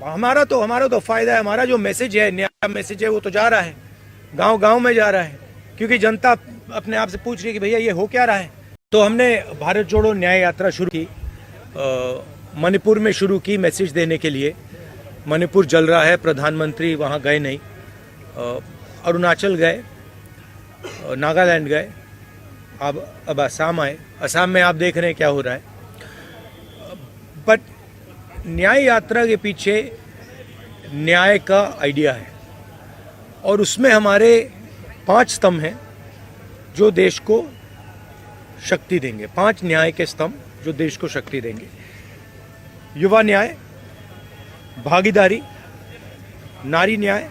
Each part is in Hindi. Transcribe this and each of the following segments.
हमारा तो फायदा है। हमारा जो मैसेज है, नया मैसेज है, वो तो जा रहा है, गांव गांव में जा रहा है, क्योंकि जनता अपने आप से पूछ रही है कि भैया ये हो क्या रहा है। तो हमने भारत जोड़ो न्याय यात्रा शुरू की, मणिपुर में शुरू की मैसेज देने के लिए। मणिपुर जल रहा है, प्रधानमंत्री वहाँ गए नहीं, अरुणाचल गए, नागालैंड गए, अब असम आए। असम में आप देख रहे हैं क्या हो रहा है। बट न्याय यात्रा के पीछे न्याय का आइडिया है, और उसमें हमारे 5 स्तंभ हैं जो देश को शक्ति देंगे। 5 न्याय के स्तंभ जो देश को शक्ति देंगे। युवा न्याय, भागीदारी, नारी न्याय,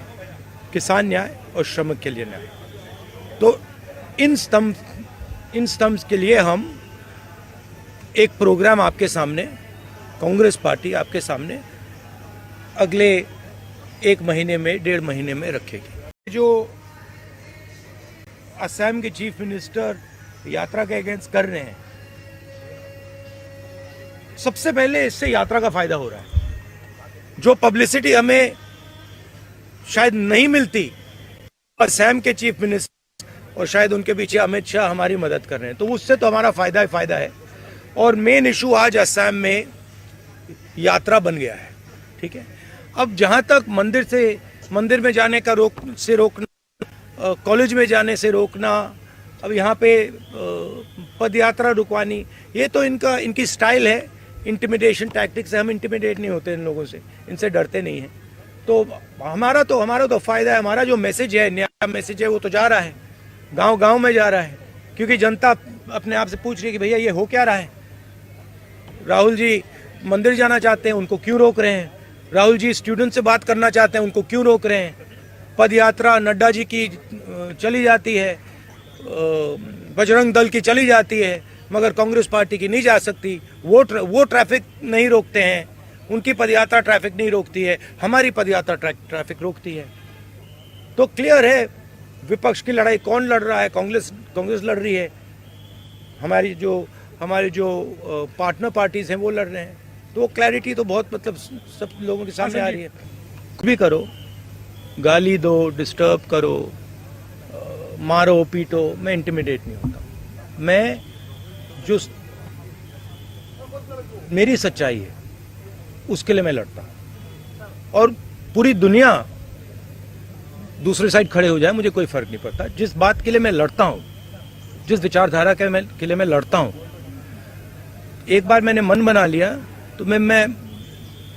किसान न्याय और श्रमिक के लिए न्याय। तो इन स्तंभ के लिए हम एक प्रोग्राम आपके सामने, कांग्रेस पार्टी आपके सामने अगले 1 महीने में, 1.5 महीने में रखेगी। जो असम के चीफ मिनिस्टर यात्रा के अगेंस्ट कर रहे हैं, सबसे पहले इससे यात्रा का फायदा हो रहा है। जो पब्लिसिटी हमें शायद नहीं मिलती, असम के चीफ मिनिस्टर और शायद उनके पीछे अमित शाह हमारी मदद कर रहे हैं, तो उससे तो हमारा फायदा ही फायदा है। और मेन इशू आज असम में यात्रा बन गया है, ठीक है। अब जहां तक मंदिर में जाने का रोकना, कॉलेज में जाने से रोकना, अब यहाँ पे पद यात्रा रुकवानी, ये तो इनकी स्टाइल है, इंटिमिडेशन टैक्टिक्स है। हम इंटिमिडेट नहीं होते इन लोगों से, इनसे डरते नहीं हैं। तो हमारा तो फायदा है। हमारा जो मैसेज है, नया मैसेज है, वो तो जा रहा है, गांव गांव में जा रहा है, क्योंकि जनता अपने आप से पूछ रही है कि भैया ये हो क्या रहा है। राहुल जी मंदिर जाना चाहते हैं, उनको क्यों रोक रहे हैं। राहुल जी स्टूडेंट से बात करना चाहते हैं, उनको क्यों रोक रहे हैं। पद यात्रा नड्डा जी की चली जाती है, बजरंग दल की चली जाती है, मगर कांग्रेस पार्टी की नहीं जा सकती। वो ट्रैफिक नहीं रोकते हैं, उनकी पदयात्रा ट्रैफिक नहीं रोकती है, हमारी पदयात्रा ट्रैफिक रोकती है। तो क्लियर है विपक्ष की लड़ाई कौन लड़ रहा है। कांग्रेस लड़ रही है, हमारी जो पार्टनर पार्टीज हैं वो लड़ रहे हैं। तो क्लैरिटी तो बहुत, मतलब सब लोगों के सामने आ रही है। कुछ भी करो, गाली दो, डिस्टर्ब करो, मारो पीटो, मैं इंटिमिडेट नहीं होता। मैं जो मेरी सच्चाई है उसके लिए मैं लड़ता हूं, और पूरी दुनिया दूसरे साइड खड़े हो जाए, मुझे कोई फर्क नहीं पड़ता। जिस बात के लिए मैं लड़ता हूं, जिस विचारधारा के लिए मैं लड़ता हूं, एक बार मैंने मन बना लिया तो मैं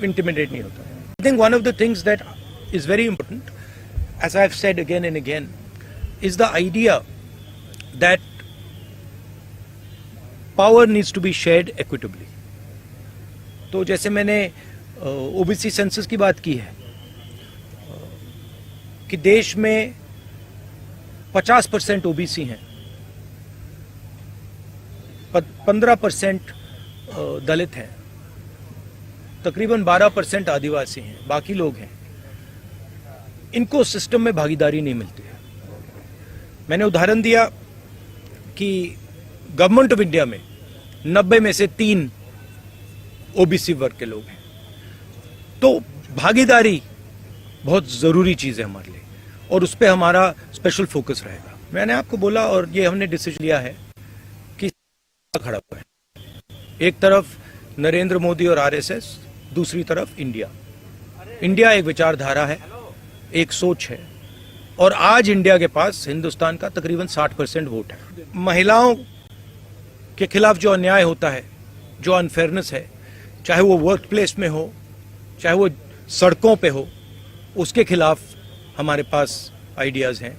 इंटिमिडेट नहीं होता। I think one of the things that is very important, as I have said again and again, is the idea that power needs to be shared equitably. तो जैसे मैंने ओबीसी सेंसस की बात की है कि देश में 50% ओबीसी हैं, 15% दलित हैं, तकरीबन 12% आदिवासी हैं, बाकी लोग हैं। इनको सिस्टम में भागीदारी नहीं मिलती है। मैंने उदाहरण दिया कि गवर्नमेंट ऑफ इंडिया में 90 में से 3 ओबीसी वर्ग के लोग हैं। तो भागीदारी बहुत जरूरी चीज है हमारे लिए, और उस पर हमारा स्पेशल फोकस रहेगा। मैंने आपको बोला, और ये हमने डिसीजन लिया है कि खड़ा हुआ है, एक तरफ नरेंद्र मोदी और आरएसएस, दूसरी तरफ इंडिया एक विचारधारा है, एक सोच है, और आज इंडिया के पास हिंदुस्तान का तकरीबन 60% वोट है। महिलाओं के खिलाफ जो अन्याय होता है, जो अनफेयरनेस है, चाहे वो वर्क प्लेस में हो, चाहे वो सड़कों पे हो, उसके खिलाफ हमारे पास आइडियाज हैं।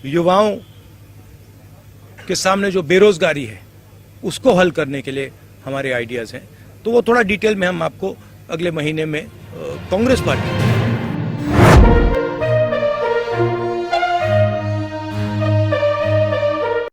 युवाओं के सामने जो बेरोजगारी है, उसको हल करने के लिए हमारे आइडियाज हैं। तो वो थोड़ा डिटेल में हम आपको अगले महीने में कांग्रेस पार्टी